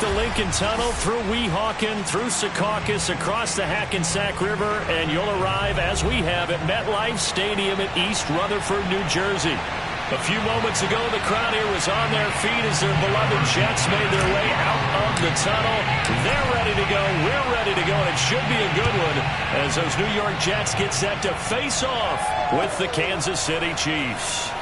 the Lincoln Tunnel, through Weehawken, through Secaucus, across the Hackensack River, and you'll arrive, as we have, at MetLife Stadium in East Rutherford, New Jersey. A few moments ago, the crowd here was on their feet as their beloved Jets made their way out of the tunnel. They're ready to go. We're ready to go, and it should be a good one as those New York Jets get set to face off with the Kansas City Chiefs.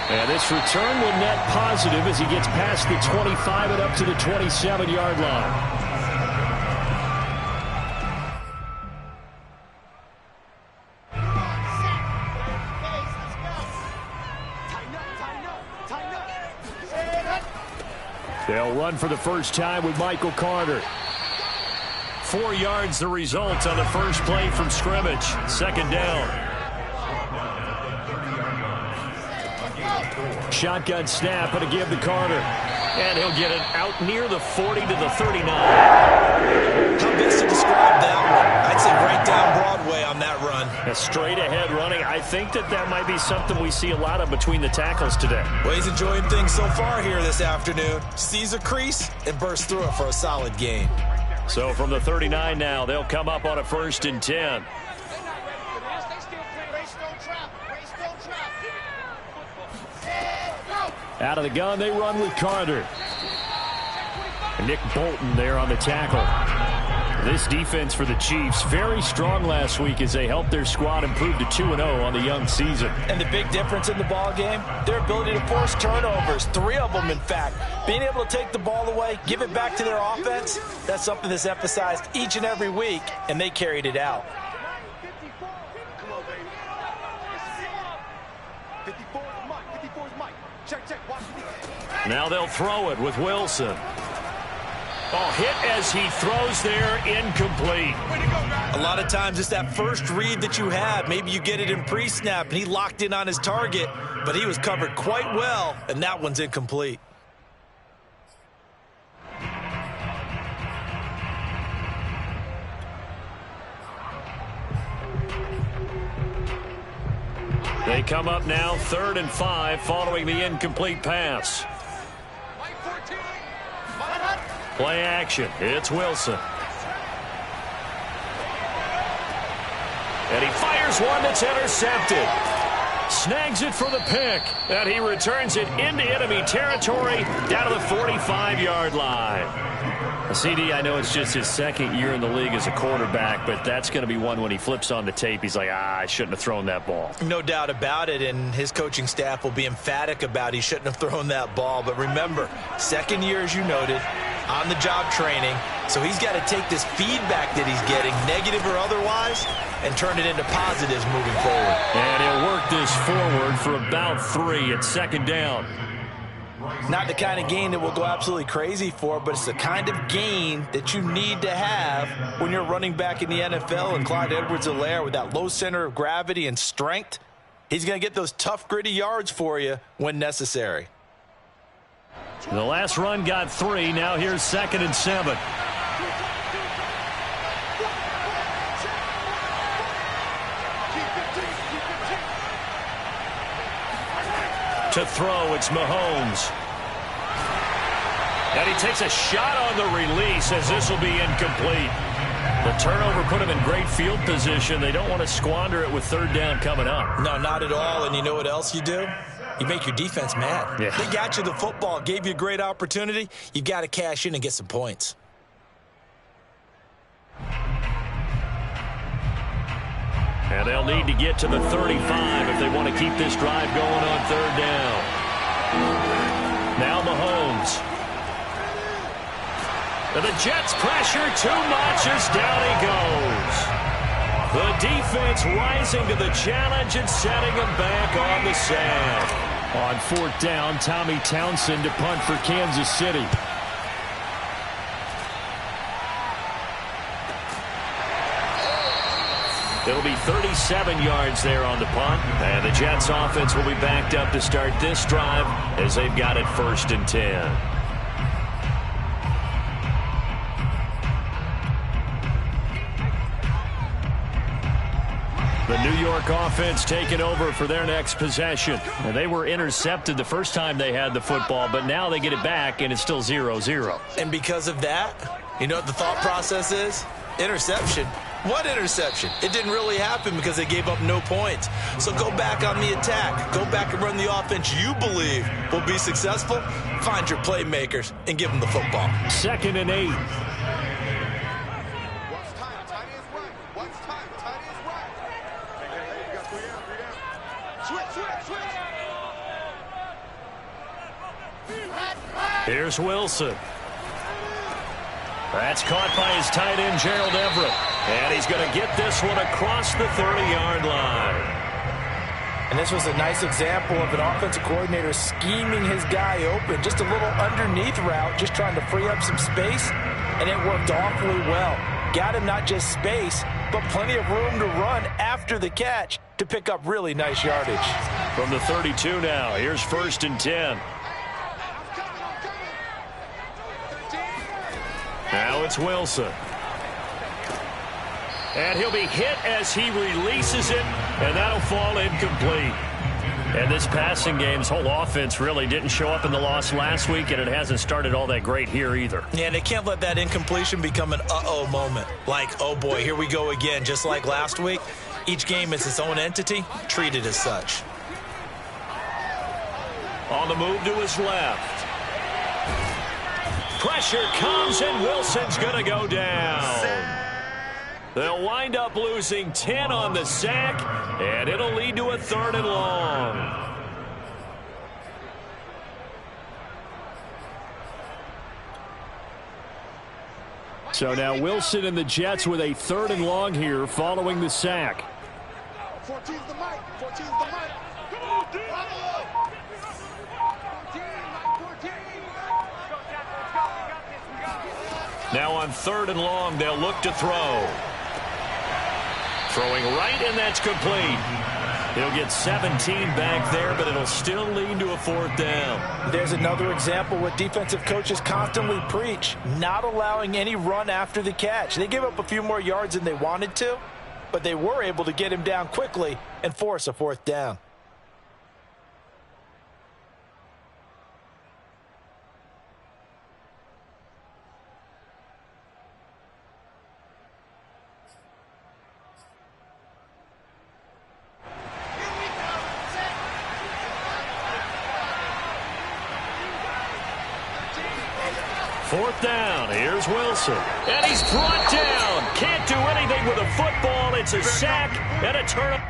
And this return will net positive as he gets past the 25 and up to the 27-yard line. They'll run for the first time with Michael Carter. 4 yards the result on the first play from scrimmage. Second down. Shotgun snap and a give to Carter. And he'll get it out near the 40 to the 39. How best to describe that one? I'd say right down Broadway on that run. A straight ahead running. I think that might be something we see a lot of between the tackles today. Well, he's enjoying things so far here this afternoon. Sees a crease and bursts through it for a solid gain. So from the 39 now, they'll come up on a 1st and 10. Out of the gun, they run with Carter. Nick Bolton there on the tackle. This defense for the Chiefs, very strong last week as they helped their squad improve to 2-0 on the young season. And the big difference in the ball game, their ability to force turnovers, 3 of them in fact. Being able to take the ball away, give it back to their offense, that's something that's emphasized each and every week, and they carried it out. Now they'll throw it with Wilson. Oh, hit as he throws there, incomplete. A lot of times it's that first read that you have. Maybe you get it in pre-snap, and he locked in on his target, but he was covered quite well, and that one's incomplete. They come up now 3rd and 5 following the incomplete pass. Play action. It's Wilson. And he fires one that's intercepted. Snags it for the pick. And he returns it into enemy territory down to the 45-yard line. CD, I know it's just his 2nd year in the league as a quarterback, but that's going to be one when he flips on the tape. He's like, I shouldn't have thrown that ball. No doubt about it, and his coaching staff will be emphatic about he shouldn't have thrown that ball. But remember, 2nd year, as you noted, on-the-job training, so he's got to take this feedback that he's getting, negative or otherwise, and turn it into positives moving forward. And he'll work this forward for about 3 at 2nd down. Not the kind of gain that we'll go absolutely crazy for, but it's the kind of gain that you need to have when you're running back in the NFL. And Clyde Edwards-Helaire, with that low center of gravity and strength, he's going to get those tough, gritty yards for you when necessary. The last run got 3. Now here's 2nd and 7. To throw, it's Mahomes. And he takes a shot on the release as this will be incomplete. The turnover put him in great field position. They don't want to squander it with 3rd down coming up. No, not at all. And you know what else you do? You make your defense mad. Yeah. They got you the football, gave you a great opportunity. You've got to cash in and get some points. And they'll need to get to the 35 if they want to keep this drive going on 3rd down. Now Mahomes. And the Jets pressure too much as down he goes. The defense rising to the challenge and setting him back on the sand. On 4th down, Tommy Townsend to punt for Kansas City. It'll be 37 yards there on the punt. And the Jets offense will be backed up to start this drive as they've got it 1st and 10. The New York offense taking over for their next possession. And they were intercepted the first time they had the football, but now they get it back, and it's still 0-0. And because of that, you know what the thought process is? Interception. What interception? It didn't really happen because they gave up no points. So go back on the attack. Go back and run the offense you believe will be successful. Find your playmakers and give them the football. 2nd and 8. Here's Wilson. That's caught by his tight end, Gerald Everett. And he's going to get this one across the 30-yard line. And this was a nice example of an offensive coordinator scheming his guy open. Just a little underneath route, just trying to free up some space. And it worked awfully well. Got him not just space, but plenty of room to run after the catch to pick up really nice yardage. From the 32 now, here's 1st and 10. Now it's Wilson. And he'll be hit as he releases it, and that'll fall incomplete. And this passing game's whole offense really didn't show up in the loss last week, and it hasn't started all that great here either. Yeah, and they can't let that incompletion become an uh-oh moment. Like, oh boy, here we go again, just like last week. Each game is its own entity, treated as such. On the move to his left. Pressure comes, and Wilson's going to go down. They'll wind up losing 10 on the sack, and it'll lead to a 3rd and long. So now Wilson and the Jets with a 3rd and long here following the sack. 14's the mic. 14's the mic. Now on 3rd and long, they'll look to throw. Throwing right, and that's complete. He'll get 17 back there, but it'll still lead to a 4th down. There's another example what defensive coaches constantly preach, not allowing any run after the catch. They gave up a few more yards than they wanted to, but they were able to get him down quickly and force a 4th down. Fourth down, here's Wilson. And he's brought down. Can't do anything with a football. It's a sack and a turn.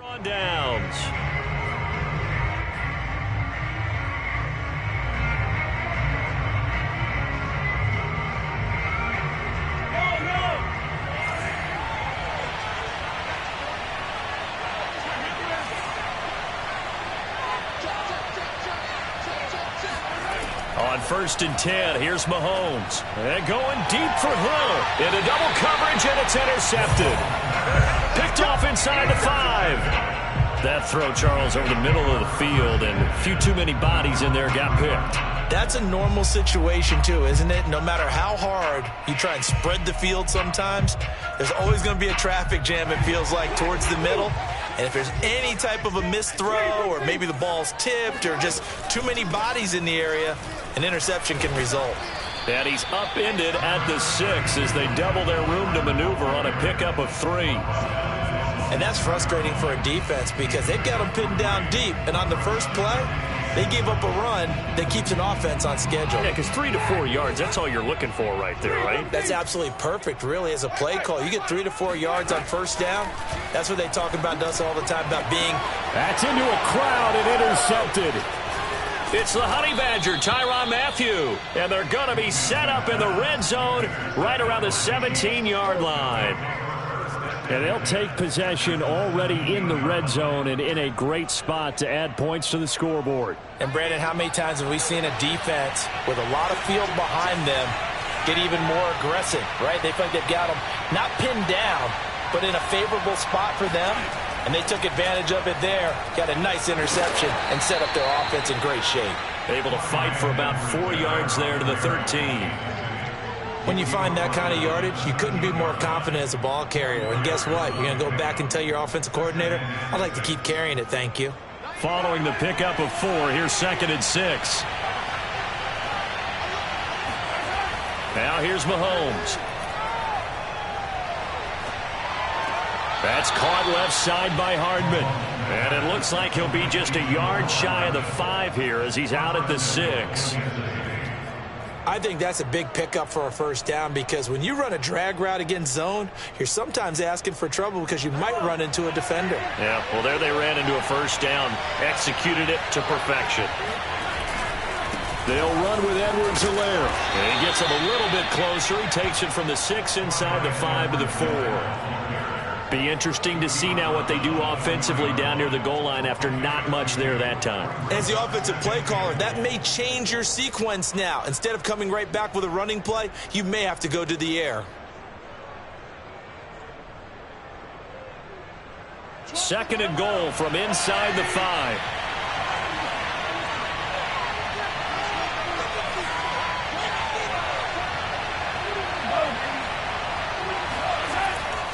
On downs. On 1st and 10, here's Mahomes. And going deep for Hill. Into double coverage, and it's intercepted. Picked off inside the 5. That throw, Charles, over the middle of the field, and a few too many bodies in there got picked. That's a normal situation, too, isn't it? No matter how hard you try and spread the field sometimes, there's always going to be a traffic jam, it feels like, towards the middle. And if there's any type of a missed throw, or maybe the ball's tipped, or just too many bodies in the area, an interception can result. And he's upended at the 6 as they double their room to maneuver on a pickup of 3. And that's frustrating for a defense because they've got them pinned down deep. And on the first play, they gave up a run that keeps an offense on schedule. Yeah, because 3 to 4 yards, that's all you're looking for right there, right? That's absolutely perfect, really, as a play call. You get 3 to 4 yards on first down. That's what they talk about to us all the time, about being... That's into a crowd and intercepted. It's the Honey Badger, Tyrann Mathieu. And they're going to be set up in the red zone right around the 17-yard line. And they'll take possession already in the red zone and in a great spot to add points to the scoreboard. And, Brandon, how many times have we seen a defense with a lot of field behind them get even more aggressive, right? They feel like they've got them not pinned down, but in a favorable spot for them. And they took advantage of it there, got a nice interception, and set up their offense in great shape. Able to fight for about 4 yards there to the 13. When you find that kind of yardage, you couldn't be more confident as a ball carrier. And guess what? You're going to go back and tell your offensive coordinator, I'd like to keep carrying it, thank you. Following the pickup of 4, here's 2nd and 6. Now here's Mahomes. That's caught left side by Hardman. And it looks like he'll be just a yard shy of the 5 here as he's out at the 6. I think that's a big pickup for a first down because when you run a drag route against zone, you're sometimes asking for trouble because you might run into a defender. Yeah, well, there they ran into a first down, executed it to perfection. They'll run with Edwards-Helaire. And he gets him a little bit closer. He takes it from the 6 inside the 5 to the 4. Be interesting to see now what they do offensively down near the goal line after not much there that time. As the offensive play caller, that may change your sequence now. Instead of coming right back with a running play, you may have to go to the air. 2nd and goal from inside the 5.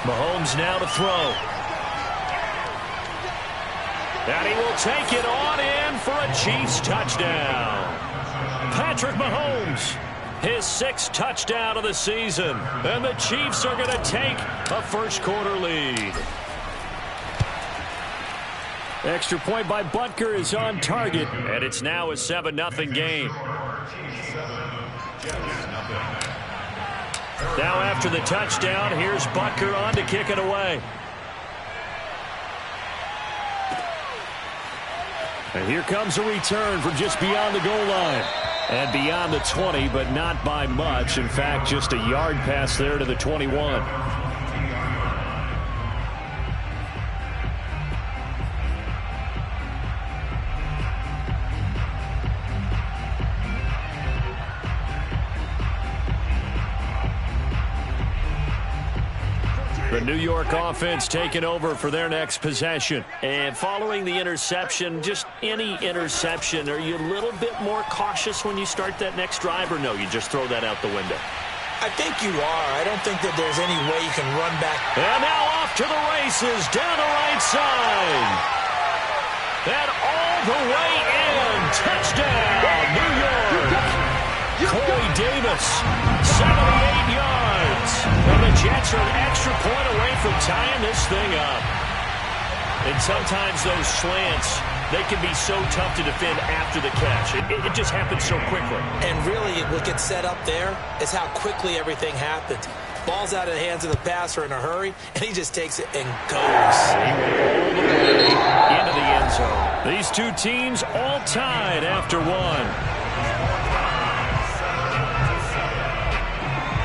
Mahomes now to throw. And he will take it on in for a Chiefs touchdown. Patrick Mahomes, his 6th touchdown of the season. And the Chiefs are going to take a first-quarter lead. Extra point by Butker is on target, and it's now a 7-0 game. Now after the touchdown, here's Butker on to kick it away. And here comes a return from just beyond the goal line. And beyond the 20, but not by much. In fact, just a yard pass there to the 21. The New York offense taking over for their next possession. And following the interception, just any interception, are you a little bit more cautious when you start that next drive, or no, you just throw that out the window? I think you are. I don't think that there's any way you can run back. And now off to the races down the right side. And all the way in. Touchdown, New York. Corey Davis, 78 yards. And the Jets are an extra point away from tying this thing up. And sometimes those slants, they can be so tough to defend after the catch. It just happens so quickly. And really, what gets set up there is how quickly everything happens. Ball's out of the hands of the passer in a hurry, and he just takes it and goes. Into the end zone. These two teams all tied after one.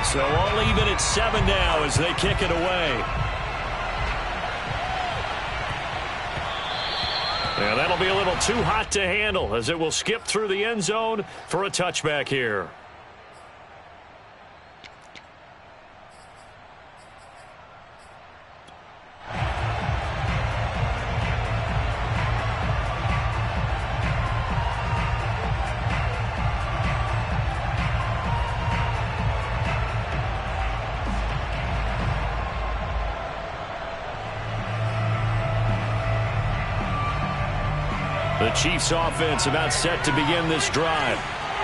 So all even at 7 now as they kick it away. Yeah, that'll be a little too hot to handle as it will skip through the end zone for a touchback here. The Chiefs offense about set to begin this drive.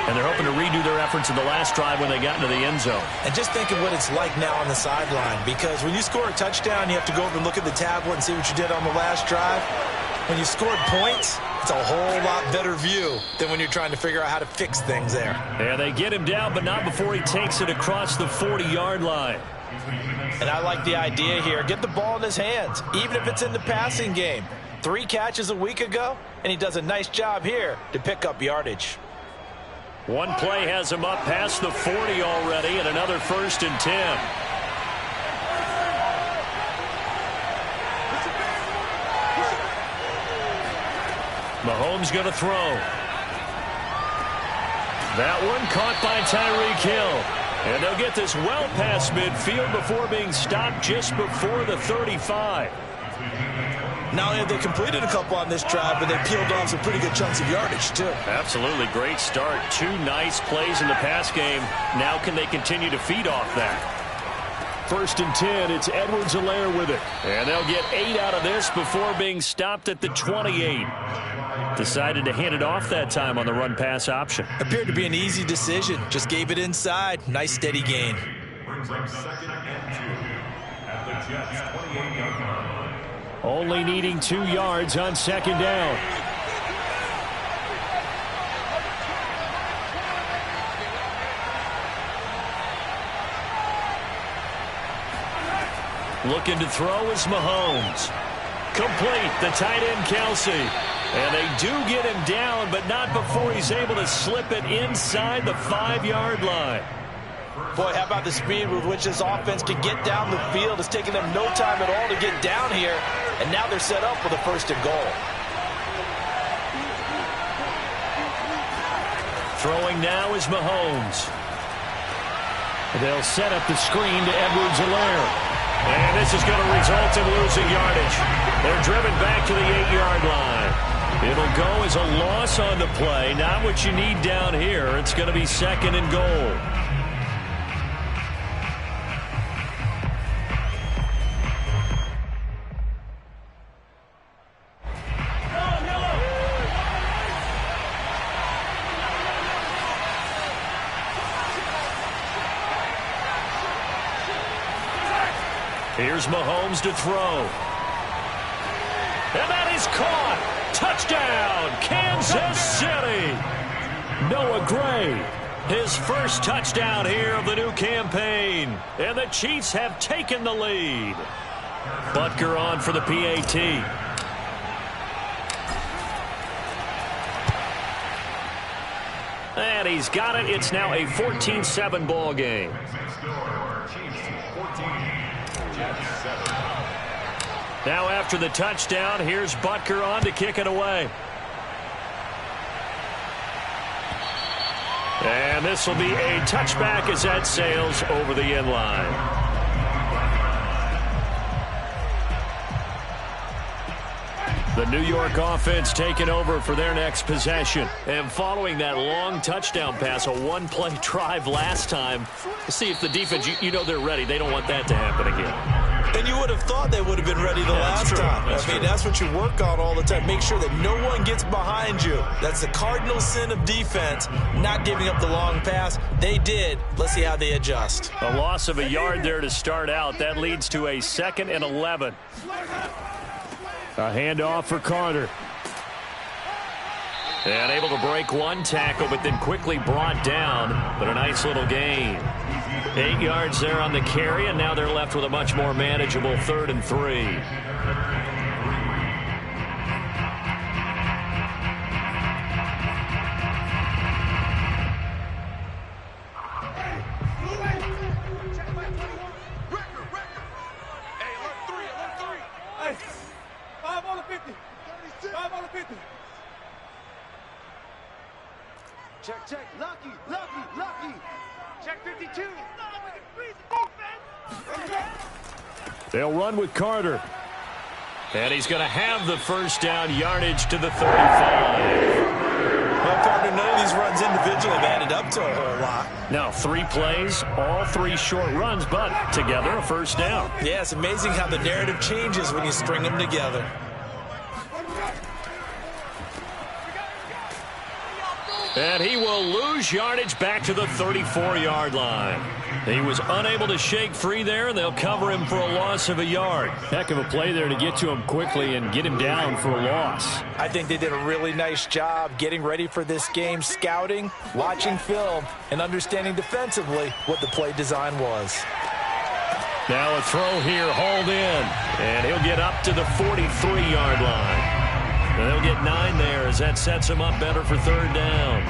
And they're hoping to redo their efforts in the last drive when they got into the end zone. And just think of what it's like now on the sideline. Because when you score a touchdown, you have to go over and look at the tablet and see what you did on the last drive. When you scored points, it's a whole lot better view than when you're trying to figure out how to fix things there. Yeah, they get him down, but not before he takes it across the 40-yard line. And I like the idea here. Get the ball in his hands, even if it's in the passing game. 3 catches a week ago, and he does a nice job here to pick up yardage. One play has him up past the 40 already, and another 1st and 10. Mahomes going to throw. That one caught by Tyreek Hill. And they'll get this well past midfield before being stopped just before the 35. Not only have they completed a couple on this drive, but they peeled off some pretty good chunks of yardage, too. Absolutely. Great start. 2 nice plays in the pass game. Now can they continue to feed off that? 1st and 10. It's Edwards-Helaire with it. And they'll get 8 out of this before being stopped at the 28. Decided to hand it off that time on the run-pass option. Appeared to be an easy decision. Just gave it inside. Nice, steady gain. Only needing 2 yards on 2nd down. Looking to throw is Mahomes. Complete. The tight end, Kelsey. And they do get him down, but not before he's able to slip it inside the 5-yard line. Boy, how about the speed with which this offense can get down the field? It's taking them no time at all to get down here, and now they're set up for the 1st and goal. Throwing now is Mahomes. They'll set up the screen to Edwards-Helaire. And this is going to result in losing yardage. They're driven back to the 8-yard line. It'll go as a loss on the play. Not what you need down here. It's going to be 2nd and goal. Here's Mahomes to throw. And that is caught. Touchdown, Kansas City. Noah Gray, his first touchdown here of the new campaign. And the Chiefs have taken the lead. Butker on for the PAT. And he's got it. It's now a 14-7 ball game. Now after the touchdown, here's Butker on to kick it away. And this will be a touchback as that sails over the end line. The New York offense taking over for their next possession. And following that long touchdown pass, a one-play drive last time, to see if the defense, you know they're ready. They don't want that to happen again. And you would have thought they would have been ready the last time. That's what you work on all the time. Make sure that no one gets behind you. That's the cardinal sin of defense, not giving up the long pass. They did. Let's see how they adjust. A loss of a yard there to start out. That leads to a 2nd and 11. A handoff for Carter. And able to break one tackle, but then quickly brought down. But a nice little gain. 8 yards there on the carry, and now they're left with a much more manageable 3rd and 3. Hey, 5 on the 50. 5 on the 50. Check. Lucky. Check 52. They'll run with Carter. And he's going to have the first down, yardage to the 35. Well, partner, none of these runs individually have added up to a whole lot. Now 3 plays, all 3 short runs, but together a first down. Yeah, it's amazing how the narrative changes when you string them together. And he will lose yardage back to the 34-yard line. He was unable to shake free there, and they'll cover him for a loss of a yard. Heck of a play there to get to him quickly and get him down for a loss. I think they did a really nice job getting ready for this game, scouting, watching film, and understanding defensively what the play design was. Now a throw here, hauled in, and he'll get up to the 43-yard line. And they'll get 9 there as that sets him up better for 3rd down.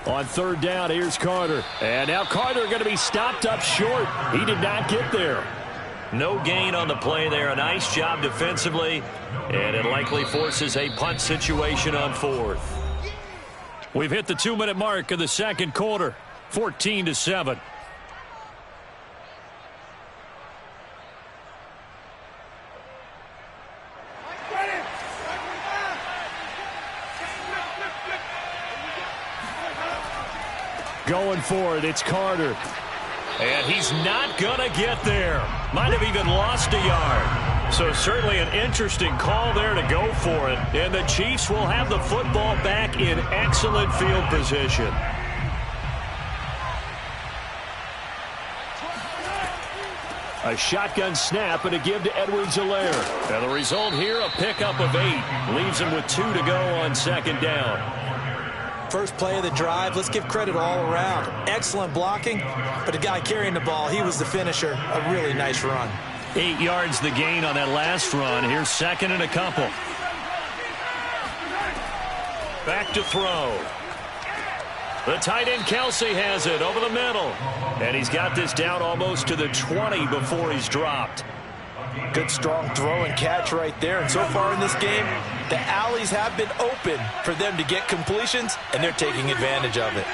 On On third down, here's Carter. And now Carter going to be stopped up short. He did not get there. No gain on the play there. A nice job defensively. And it likely forces a punt situation on fourth. We've hit the 2-minute mark of the second quarter. 14-7. Going for it, it's Carter. And he's not going to get there. Might have even lost a yard. So certainly an interesting call there to go for it. And the Chiefs will have the football back in excellent field position. A shotgun snap and a give to Edwards-Helaire. And the result here, a pickup of 8. Leaves him with 2 to go on second down. First play of the drive, let's give credit all around. Excellent blocking, but the guy carrying the ball, he was the finisher. A really nice run. 8 yards the gain on that last run. Here's second and a couple. Back to throw. The tight end Kelsey has it over the middle. And he's got this down almost to the 20 before he's dropped. Good strong throw and catch right there. And so far in this game, the alleys have been open for them to get completions, and they're taking advantage of it.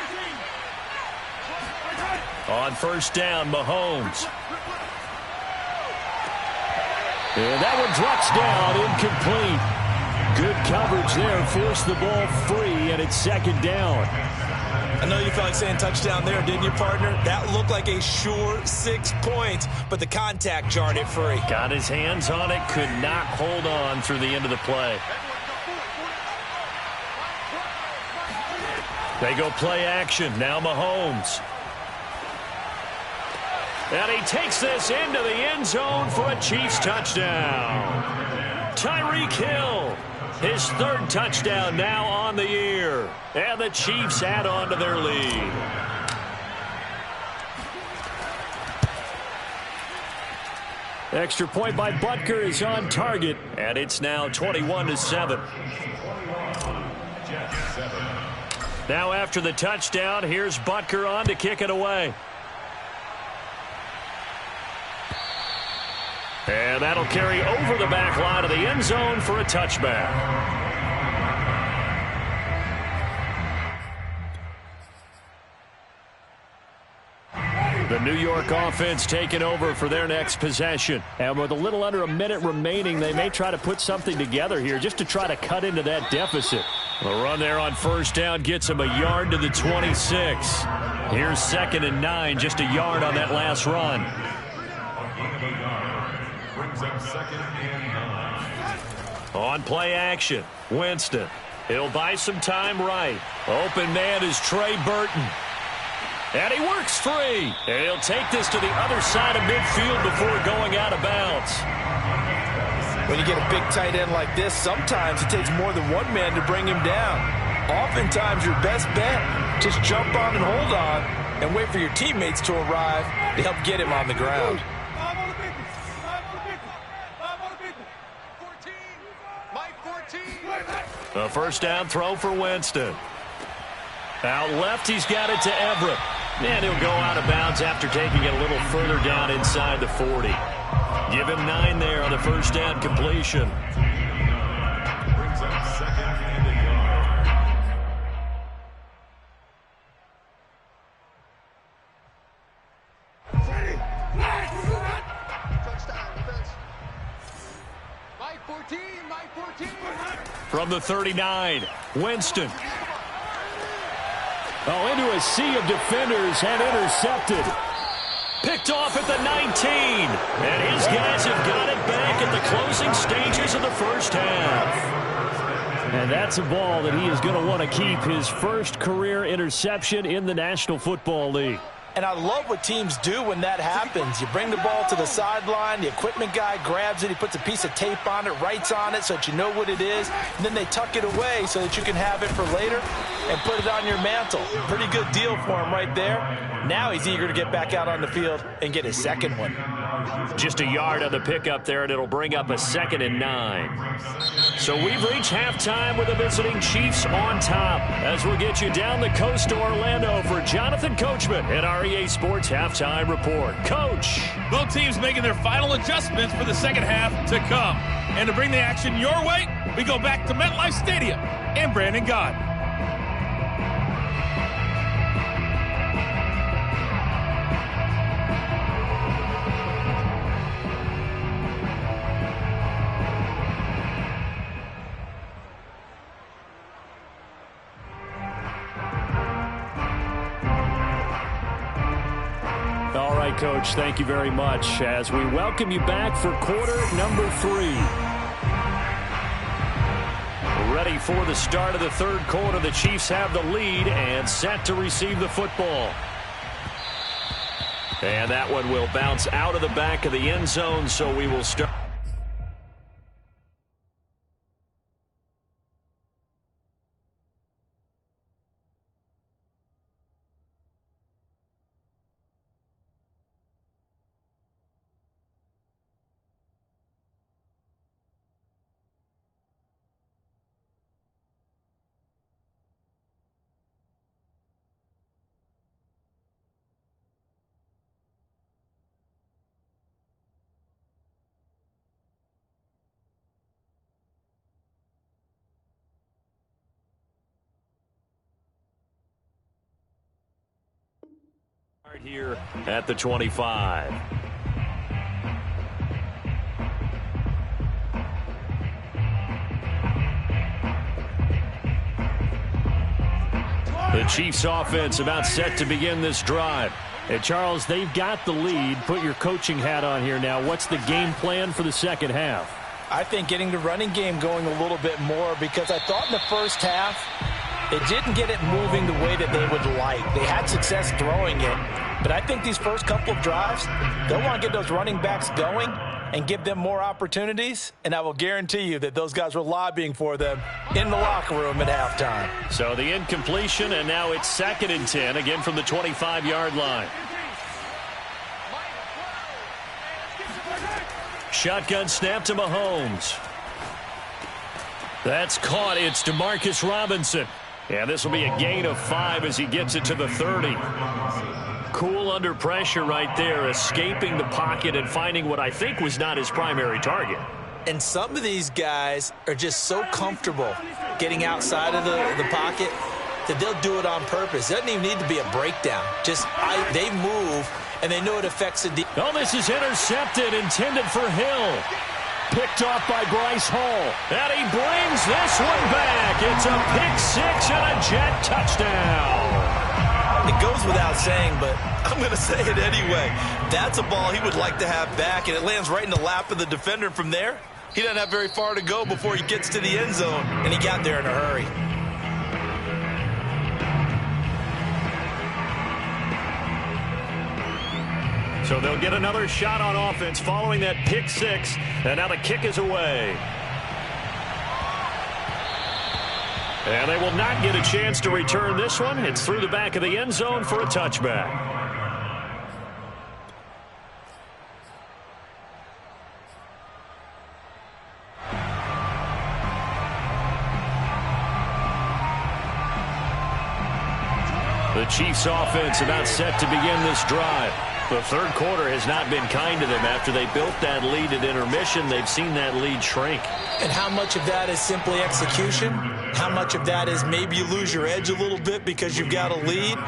On first down, Mahomes. And that one drops down, incomplete. Good coverage there, forced the ball free, and it's second down. I know you felt like saying touchdown there, didn't you, partner? That looked like a sure 6 points, but the contact jarred it free. Got his hands on it, could not hold on through the end of the play. They go play action. Now Mahomes. And he takes this into the end zone for a Chiefs touchdown. Tyreek Hill, his third touchdown now on the year. And the Chiefs add on to their lead. Extra point by Butker is on target. And it's now 21-7. Now after the touchdown, here's Butker on to kick it away. And that'll carry over the back line of the end zone for a touchback. The New York offense taking over for their next possession. And with a little under a minute remaining, they may try to put something together here just to try to cut into that deficit. The run there on first down gets him a yard to the 26. Here's second and 9, just a yard on that last run. On play action, Winston. He'll buy some time right. Open man is Trey Burton. And he works free. And he'll take this to the other side of midfield before going out of bounds. When you get a big tight end like this, sometimes it takes more than one man to bring him down. Oftentimes your best bet, just jump on and hold on and wait for your teammates to arrive to help get him on the ground. A first down throw for Winston. Out left, he's got it to Everett. And he'll go out of bounds after taking it a little further down inside the 40. Give him 9 there on the first down completion. From the 39, Winston. Oh, into a sea of defenders and intercepted. Picked off at the 19. And his guys have got it back at the closing stages of the first half. And that's a ball that he is going to want to keep, his first career interception in the National Football League. And I love what teams do when that happens. You bring the ball to the sideline, the equipment guy grabs it, he puts a piece of tape on it, writes on it so that you know what it is, and then they tuck it away so that you can have it for later and put it on your mantle. Pretty good deal for him right there. Now he's eager to get back out on the field and get his second one. Just a yard on the pickup there, and it'll bring up a 2nd and 9. So we've reached halftime with the visiting Chiefs on top. As we'll get you down the coast to Orlando for Jonathan Coachman at our EA Sports Halftime Report. Coach. Both teams making their final adjustments for the second half to come. And to bring the action your way, we go back to MetLife Stadium and Brandon Gaudin. All right, Coach, thank you very much as we welcome you back for quarter number 3. Ready for the start of the third quarter. The Chiefs have the lead and set to receive the football. And that one will bounce out of the back of the end zone, so we will start. Here at the 25. The Chiefs offense about set to begin this drive. And Charles, they've got the lead. Put your coaching hat on here now. What's the game plan for the second half? I think getting the running game going a little bit more, because I thought in the first half it didn't get it moving the way that they would like. They had success throwing it, but I think these first couple of drives, they'll want to get those running backs going and give them more opportunities, and I will guarantee you that those guys were lobbying for them in the locker room at halftime. So the incompletion, and now it's 2nd and 10, again from the 25-yard line. Shotgun snap to Mahomes. That's caught. It's Demarcus Robinson. And this will be a gain of 5 as he gets it to the 30. Cool under pressure right there, escaping the pocket and finding what I think was not his primary target. And some of these guys are just so comfortable getting outside of the pocket that they'll do it on purpose. It doesn't even need to be a breakdown. They move, and they know it affects the defense. Oh, this is intercepted, intended for Hill. Picked off by Bryce Hall. And he brings this one back. It's a pick-6 and a Jet touchdown. It goes without saying, but I'm going to say it anyway. That's a ball he would like to have back, and it lands right in the lap of the defender from there. He doesn't have very far to go before he gets to the end zone, and he got there in a hurry. So they'll get another shot on offense following that pick-6, and now the kick is away. And they will not get a chance to return this one. It's through the back of the end zone for a touchback. The Chiefs offense about set to begin this drive. The third quarter has not been kind to them. After they built that lead at intermission, they've seen that lead shrink. And how much of that is simply execution? How much of that is maybe you lose your edge a little bit because you've got a lead?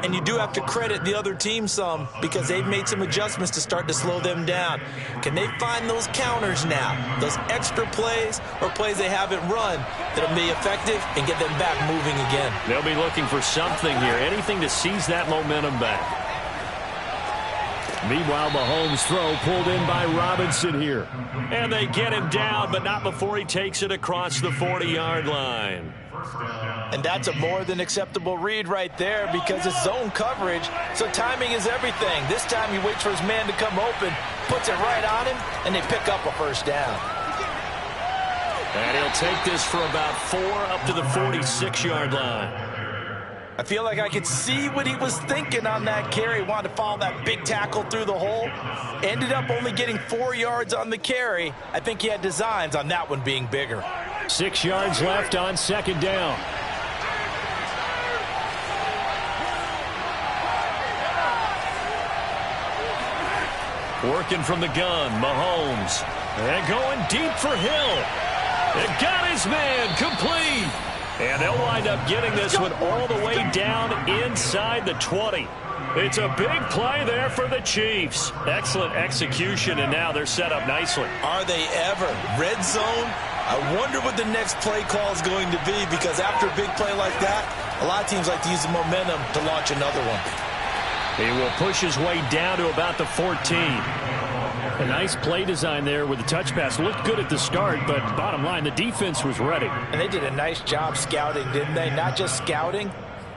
And you do have to credit the other team some because they've made some adjustments to start to slow them down. Can they find those counters now, those extra plays or plays they haven't run that'll be effective and get them back moving again? They'll be looking for something here, anything to seize that momentum back. Meanwhile, Mahomes' throw pulled in by Robinson here. And they get him down, but not before he takes it across the 40-yard line. And that's a more than acceptable read right there because it's zone coverage, so timing is everything. This time he waits for his man to come open, puts it right on him, and they pick up a first down. And he'll take this for about 4 up to the 46-yard line. I feel like I could see what he was thinking on that carry. Wanted to follow that big tackle through the hole. Ended up only getting 4 yards on the carry. I think he had designs on that one being bigger. 6 yards left on second down. Working from the gun, Mahomes. And going deep for Hill. It got his man complete. And they'll wind up getting this one all the way down inside the 20. It's a big play there for the Chiefs. Excellent execution, and now they're set up nicely. Are they ever? Red zone? I wonder what the next play call is going to be, because after a big play like that, a lot of teams like to use the momentum to launch another one. He will push his way down to about the 14. A nice play design there with the touch pass. Looked good at the start, but bottom line, the defense was ready. And they did a nice job scouting, didn't they? Not just scouting,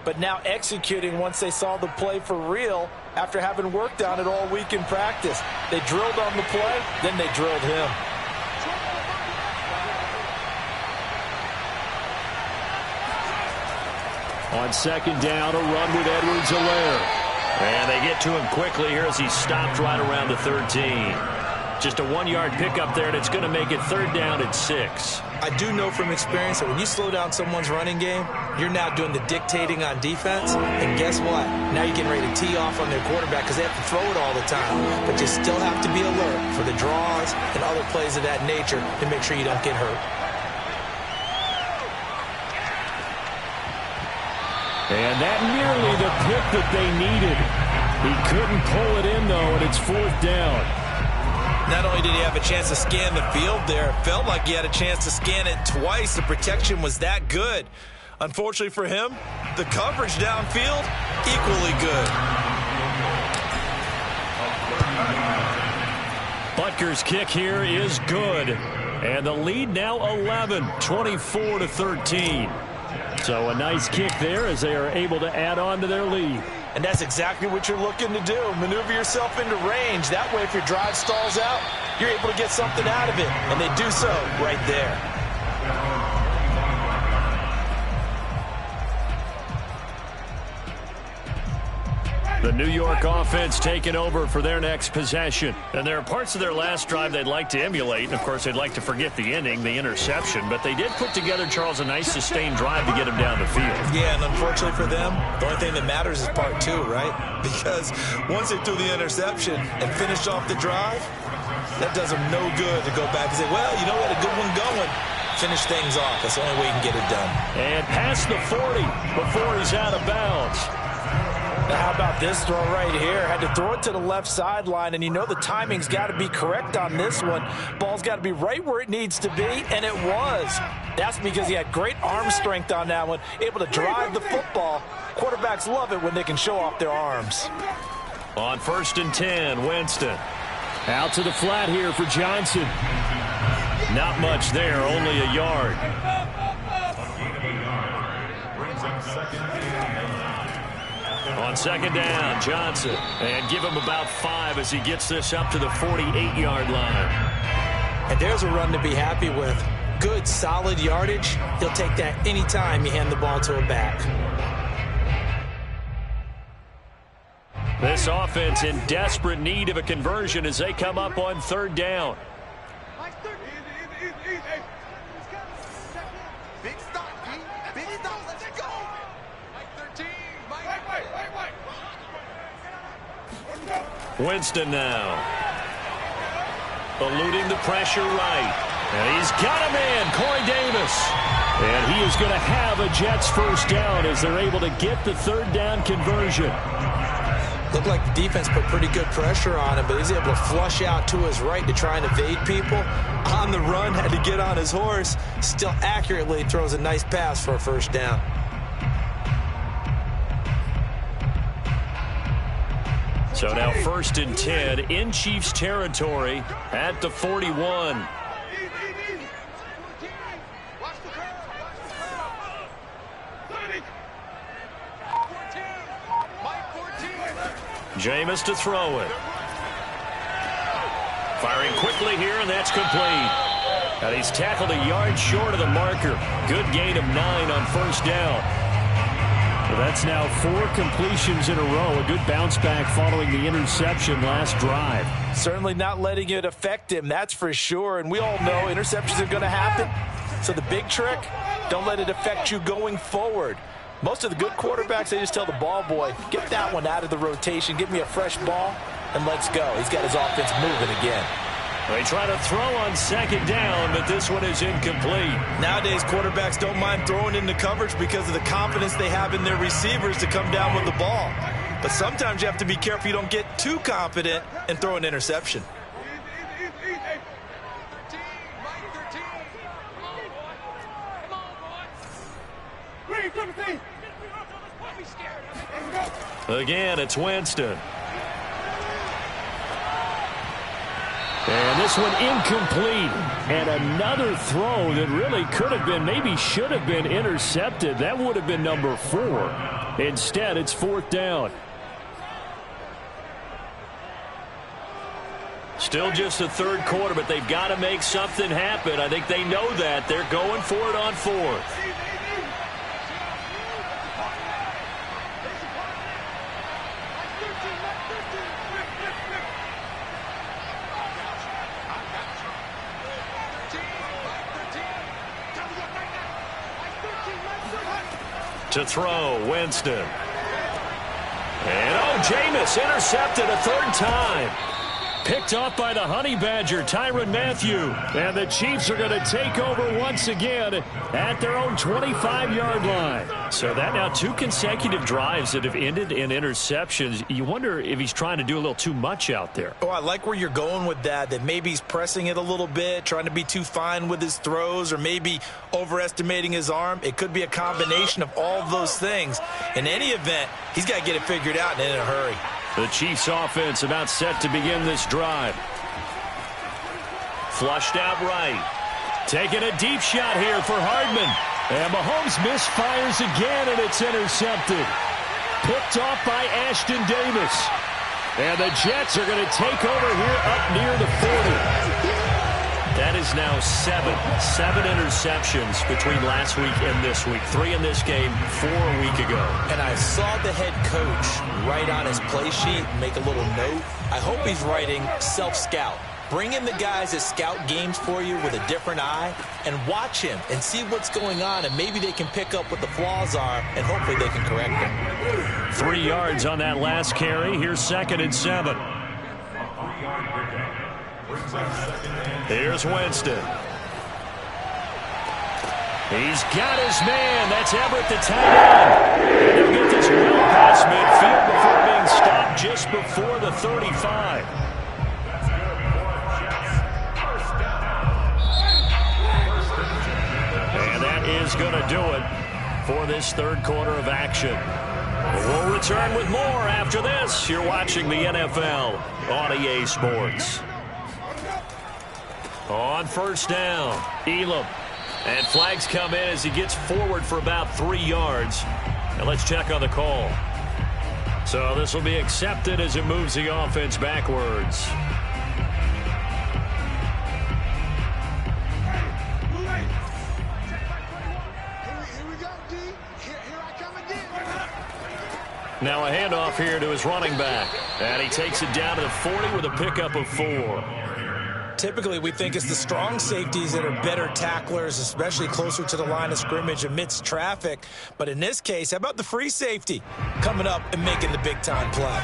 but now executing once they saw the play for real after having worked on it all week in practice. They drilled on the play, then they drilled him. On second down, a run with Edwards-Helaire. And they get to him quickly here as he stopped right around the 13. Just a 1-yard pickup there, and it's going to make it third down at 6. I do know from experience that when you slow down someone's running game, you're now doing the dictating on defense. And guess what? Now you're getting ready to tee off on their quarterback because they have to throw it all the time. But you still have to be alert for the draws and other plays of that nature to make sure you don't get hurt. And that nearly the pick that they needed. He couldn't pull it in, though, and it's fourth down. Not only did he have a chance to scan the field there, it felt like he had a chance to scan it twice. The protection was that good. Unfortunately for him, the coverage downfield, equally good. Butker's kick here is good. And the lead now 11, 24-13. So a nice kick there as they are able to add on to their lead. And that's exactly what you're looking to do. Maneuver yourself into range. That way, if your drive stalls out, you're able to get something out of it. And they do so right there. The New York offense taking over for their next possession. And there are parts of their last drive they'd like to emulate. And, of course, they'd like to forget the ending, the interception. But they did put together, Charles, a nice sustained drive to get him down the field. Yeah, and unfortunately for them, the only thing that matters is part 2, right? Because once they threw the interception and finished off the drive, that does them no good to go back and say, well, you know, we had a good one going. Finish things off. That's the only way you can get it done. And past the 40 before he's out of bounds. Now, how about this throw right here? Had to throw it to the left sideline, and you know the timing's got to be correct on this one. Ball's got to be right where it needs to be, and it was. That's because he had great arm strength on that one, able to drive the football. Quarterbacks love it when they can show off their arms. On 1st and 10, Winston. Out to the flat here for Johnson. Not much there, only a yard. On second down, Johnson. And give him about 5 as he gets this up to the 48-yard line. And there's a run to be happy with. Good, solid yardage. He'll take that anytime you hand the ball to a back. This offense in desperate need of a conversion as they come up on third down. Winston now. Eluding the pressure right. And he's got a man, Corey Davis. And he is going to have a Jets first down as they're able to get the third down conversion. Looked like the defense put pretty good pressure on him, but he's able to flush out to his right to try and evade people. On the run, had to get on his horse. Still accurately throws a nice pass for a first down. So now 1st and 10 in Chiefs territory at the 41. Jameis to throw it. Firing quickly here, and that's complete. And he's tackled a yard short of the marker. Good gain of 9 on first down. So that's now 4 completions in a row. A good bounce back following the interception last drive. Certainly not letting it affect him, that's for sure. And we all know interceptions are going to happen. So the big trick, don't let it affect you going forward. Most of the good quarterbacks, they just tell the ball boy, get that one out of the rotation, give me a fresh ball, and let's go. He's got his offense moving again. They try to throw on second down, but this one is incomplete. Nowadays, quarterbacks don't mind throwing into coverage because of the confidence they have in their receivers to come down with the ball. But sometimes you have to be careful you don't get too confident and throw an interception. Again, it's Winston. And this one incomplete. And another throw that really could have been, maybe should have been intercepted. That would have been number 4. Instead, it's 4th down. Still just the third quarter, but they've got to make something happen. I think they know that. They're going for it on 4th. To throw, Winston. And Jameis intercepted a 3rd time. Picked off by the Honey Badger, Tyrann Mathieu. And the Chiefs are going to take over once again at their own 25-yard line. So that now 2 consecutive drives that have ended in interceptions. You wonder if he's trying to do a little too much out there. Oh, I like where you're going with that maybe he's pressing it a little bit, trying to be too fine with his throws, or maybe overestimating his arm. It could be a combination of all of those things. In any event, he's got to get it figured out and in a hurry. The Chiefs offense about set to begin this drive. Flushed out right. Taking a deep shot here for Hardman. And Mahomes misfires again, and it's intercepted. Picked off by Ashton Davis. And the Jets are going to take over here up near the 40. That is now 7 interceptions between last week and this week. 3 in this game, 4 a week ago. And I saw the head coach write on his play sheet, make a little note. I hope he's writing self-scout. Bring in the guys that scout games for you with a different eye and watch him and see what's going on, and maybe they can pick up what the flaws are, and hopefully they can correct them. 3 yards on that last carry. Here's 2nd and 7. Here's Winston. He's got his man. That's Everett, the tight end. And he'll get this well past midfield before being stopped just before the 35. And that is going to do it for this 3rd quarter of action. We'll return with more after this. You're watching the NFL on EA Sports. On 1st down, Elam. And flags come in as he gets forward for about 3 yards. And let's check on the call. So this will be accepted as it moves the offense backwards. Now a handoff here to his running back. And he takes it down to the 40 with a pickup of 4. Typically, we think it's the strong safeties that are better tacklers, especially closer to the line of scrimmage amidst traffic. But in this case, how about the free safety coming up and making the big-time play?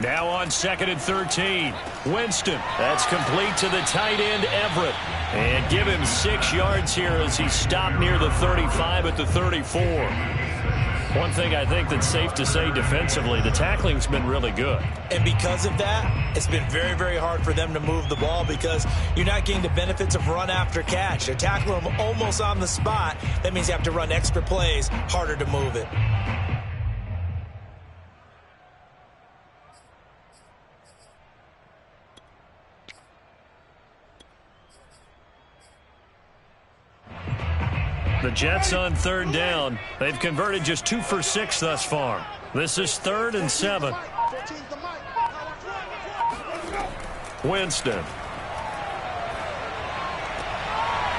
Now on 2nd and 13. Winston. That's complete to the tight end, Everett. And give him 6 yards here as he stopped near the 35 at the 34. One thing I think that's safe to say defensively, the tackling's been really good. And because of that, it's been very, very hard for them to move the ball because you're not getting the benefits of run after catch. They're tackling them almost on the spot. That means you have to run extra plays, harder to move it. The Jets on 3rd down. They've converted just 2 for 6 thus far. This is 3rd and 7. Winston.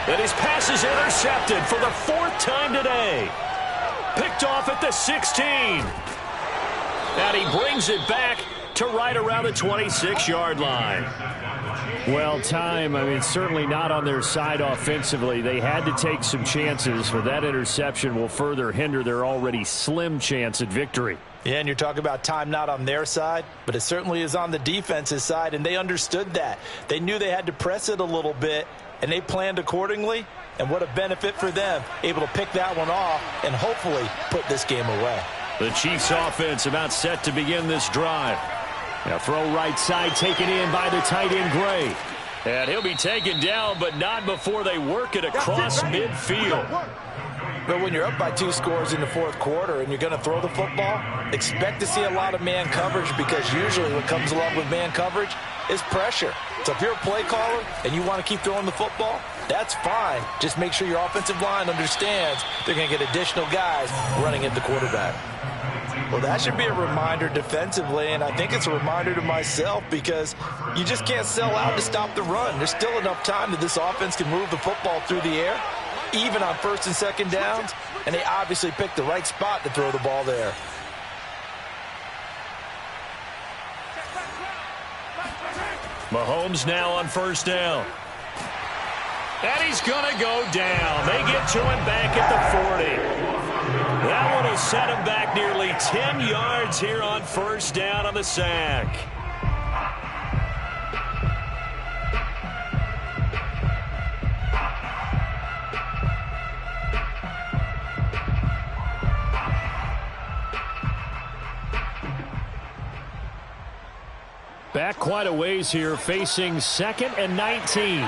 And his pass is intercepted for the 4th time today. Picked off at the 16. And he brings it back to right around the 26-yard line. Well, certainly not on their side offensively. They had to take some chances, for that interception will further hinder their already slim chance at victory. Yeah, and you're talking about time not on their side, but it certainly is on the defense's side, and they understood that. They knew they had to press it a little bit, and they planned accordingly, and what a benefit for them, able to pick that one off and hopefully put this game away. The Chiefs offense about set to begin this drive. Now throw right side, taken in by the tight end Gray. And he'll be taken down, but not before they work it across midfield. But when you're up by 2 scores in the 4th quarter and you're going to throw the football, expect to see a lot of man coverage, because usually what comes along with man coverage is pressure. So if you're a play caller and you want to keep throwing the football, that's fine. Just make sure your offensive line understands they're going to get additional guys running at the quarterback. Well, that should be a reminder defensively, and I think it's a reminder to myself, because you just can't sell out to stop the run. There's still enough time that this offense can move the football through the air, even on 1st and 2nd downs, and they obviously picked the right spot to throw the ball there. Mahomes now on 1st down. And he's going to go down. They get to him back at the 40. That one will set him back nearly 10 yards here on 1st down on the sack. Back quite a ways here, facing 2nd and 19.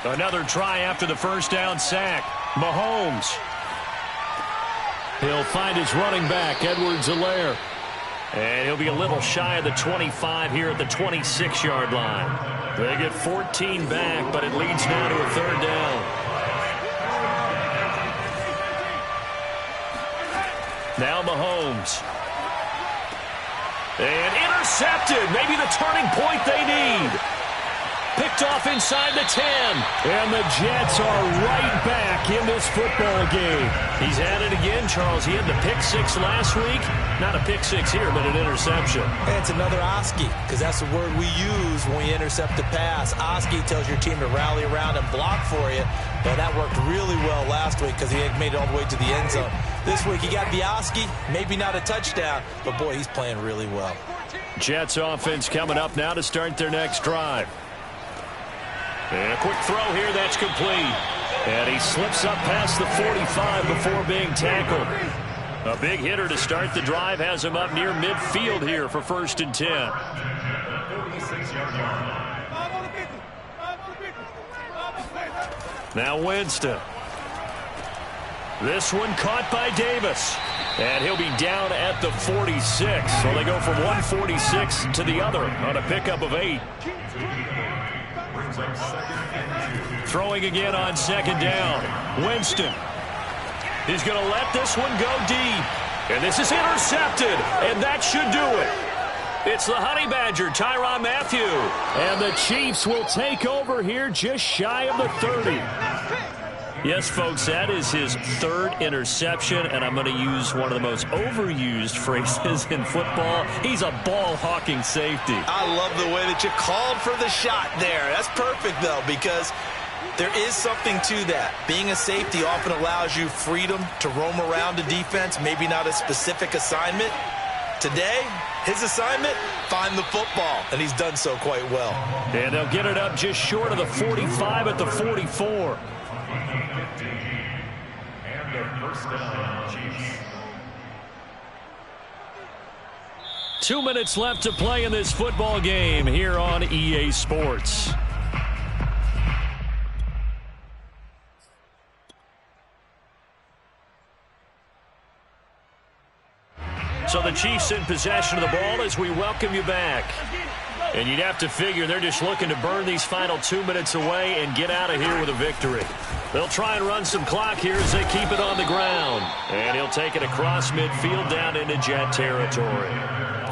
Another try after the 1st down sack. Mahomes. He'll find his running back, Edwards-Helaire. And he'll be a little shy of the 25 here at the 26-yard line. They get 14 back, but it leads now to a 3rd down. Now Mahomes. And intercepted. Maybe the turning point they need. Picked off inside the 10. And the Jets are right back in this football game. He's at it again, Charles. He had the pick 6 last week. Not a pick 6 here, but an interception. And it's another Oski, because that's the word we use when we intercept a pass. Oski tells your team to rally around and block for you. But that worked really well last week, because he had made it all the way to the end zone. This week he got the Oski, maybe not a touchdown, but boy, he's playing really well. Jets offense coming up now to start their next drive. And a quick throw here, that's complete. And he slips up past the 45 before being tackled. A big hitter to start the drive, has him up near midfield here for 1st and 10. Now Winston. This one caught by Davis. And he'll be down at the 46. So they go from 146 to the other on a pickup of 8. Throwing again on 2nd down. Winston. He's going to let this one go deep. And this is intercepted. And that should do it. It's the Honey Badger, Tyrann Mathieu. And the Chiefs will take over here just shy of the 30. Yes, folks, that is his 3rd interception, and I'm going to use one of the most overused phrases in football. He's a ball-hawking safety. I love the way that you called for the shot there. That's perfect, though, because there is something to that. Being a safety often allows you freedom to roam around the defense, maybe not a specific assignment. Today, his assignment, find the football, and he's done so quite well. And they'll get it up just short of the 45 at the 44. And a 1st down, Chiefs. 2 minutes left to play in this football game here on EA Sports. So the Chiefs in possession of the ball as we welcome you back. And you'd have to figure they're just looking to burn these final 2 minutes away and get out of here with a victory. They'll try and run some clock here as they keep it on the ground. And he'll take it across midfield down into Jet territory.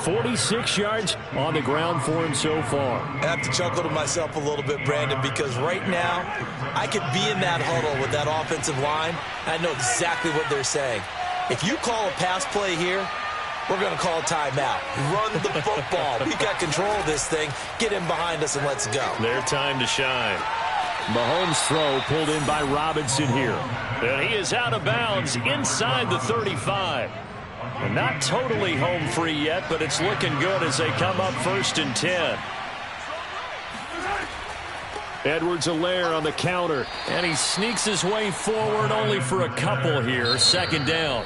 46 yards on the ground for him so far. I have to chuckle to myself a little bit, Brandon, because right now I could be in that huddle with that offensive line. I know exactly what they're saying. If you call a pass play here, we're going to call a timeout. Run the football. We've got control of this thing. Get in behind us and let's go. Their time to shine. Mahomes' throw pulled in by Robinson here. And he is out of bounds inside the 35. And not totally home free yet, but it's looking good as they come up 1st and 10. Edwards-Helaire on the counter. And he sneaks his way forward only for a couple here. 2nd down.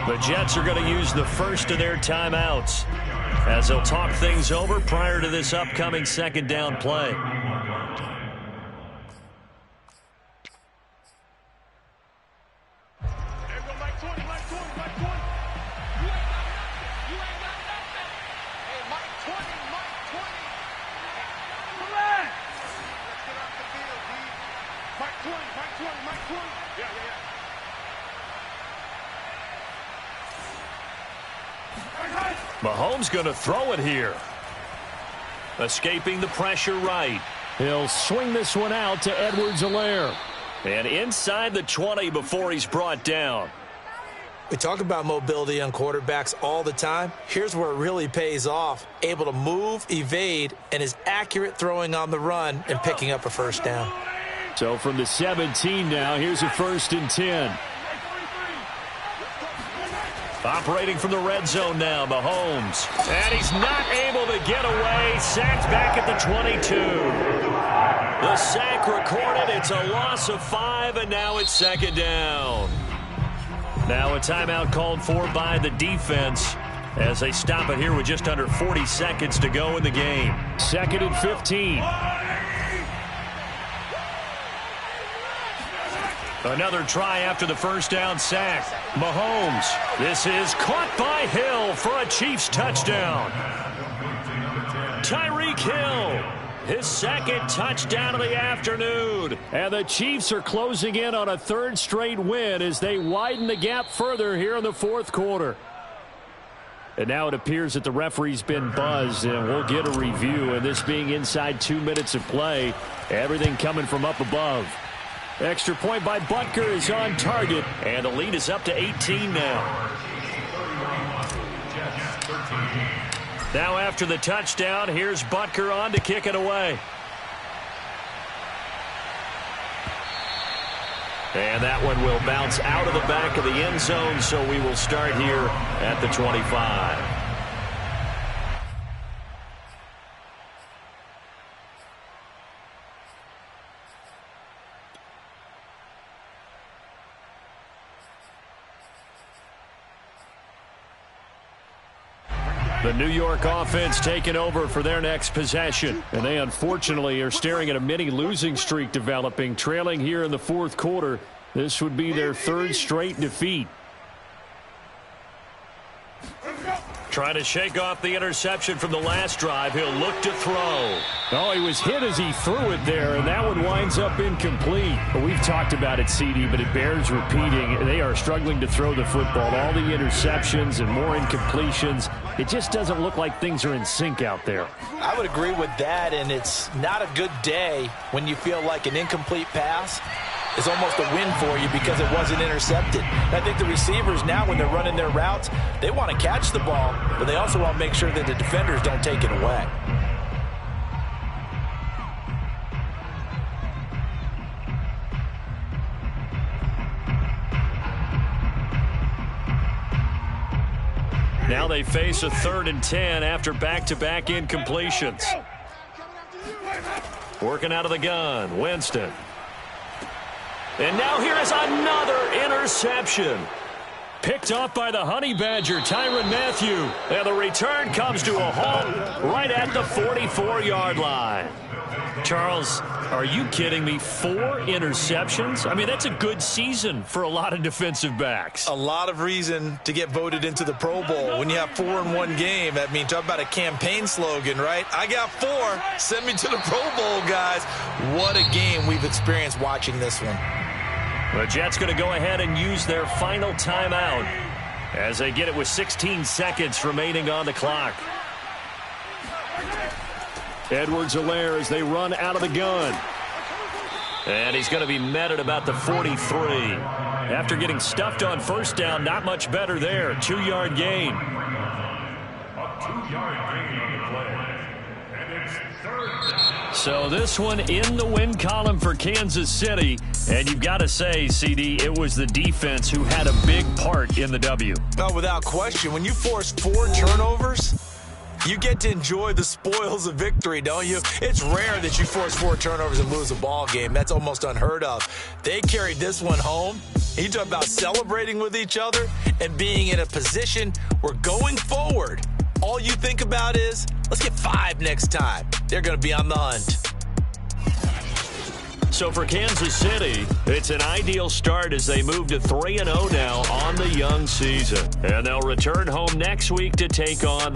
The Jets are going to use the first of their timeouts as they'll talk things over prior to this upcoming 2nd down play. Mahomes going to throw it here. Escaping the pressure right. He'll swing this one out to Edwards-Helaire. And inside the 20 before he's brought down. We talk about mobility on quarterbacks all the time. Here's where it really pays off. Able to move, evade, and is accurate throwing on the run and picking up a 1st down. So from the 17 now, here's a 1st and 10. Operating from the red zone now, Mahomes. And he's not able to get away. Sacked back at the 22. The sack recorded. It's a loss of 5, and now it's 2nd down. Now a timeout called for by the defense as they stop it here with just under 40 seconds to go in the game. 2nd and 15. Another try after the 1st down sack. Mahomes. This is caught by Hill for a Chiefs touchdown. Tyreek Hill. His 2nd touchdown of the afternoon. And the Chiefs are closing in on a 3rd straight win as they widen the gap further here in the 4th quarter. And now it appears that the referee's been buzzed, and we'll get a review. And this being inside 2 minutes of play, everything coming from up above. Extra point by Butker is on target. And the lead is up to 18 now. Now after the touchdown, here's Butker on to kick it away. And that one will bounce out of the back of the end zone, so we will start here at the 25. The New York offense taking over for their next possession. And they unfortunately are staring at a mini losing streak developing, trailing here in the 4th quarter. This would be their 3rd straight defeat. Trying to shake off the interception from the last drive. He'll look to throw. Oh, he was hit as he threw it there, and that one winds up incomplete. But we've talked about it, CD, but it bears repeating. They are struggling to throw the football. All the interceptions and more incompletions. It just doesn't look like things are in sync out there. I would agree with that, and it's not a good day when you feel like an incomplete pass is almost a win for you because it wasn't intercepted. And I think the receivers now, when they're running their routes, they want to catch the ball, but they also want to make sure that the defenders don't take it away. Now they face a 3rd and 10 after back-to-back incompletions. Working out of the gun, Winston. And now here is another interception. Picked off by the Honey Badger, Tyrann Mathieu. And the return comes to a halt right at the 44-yard line. Charles, are you kidding me? 4 interceptions? I mean, that's a good season for a lot of defensive backs. A lot of reason to get voted into the Pro Bowl. When you have 4 in one game, I mean, talk about a campaign slogan, right? I got 4. Send me to the Pro Bowl, guys. What a game we've experienced watching this one. The Jets going to go ahead and use their final timeout as they get it with 16 seconds remaining on the clock. Edwards-Helaire as they run out of the gun. And he's going to be met at about the 43. After getting stuffed on first down, not much better there. 2-yard gain. A 2-yard gain on the play. And it's 3rd down. So this one in the win column for Kansas City. And you've got to say, CD, it was the defense who had a big part in the W. Oh, without question. When you force 4 turnovers, you get to enjoy the spoils of victory, don't you? It's rare that you force 4 turnovers and lose a ball game. That's almost unheard of. They carried this one home. You talk about celebrating with each other and being in a position where going forward, all you think about is, let's get 5 next time. They're going to be on the hunt. So for Kansas City, it's an ideal start as they move to 3-0 now on the young season. And they'll return home next week to take on the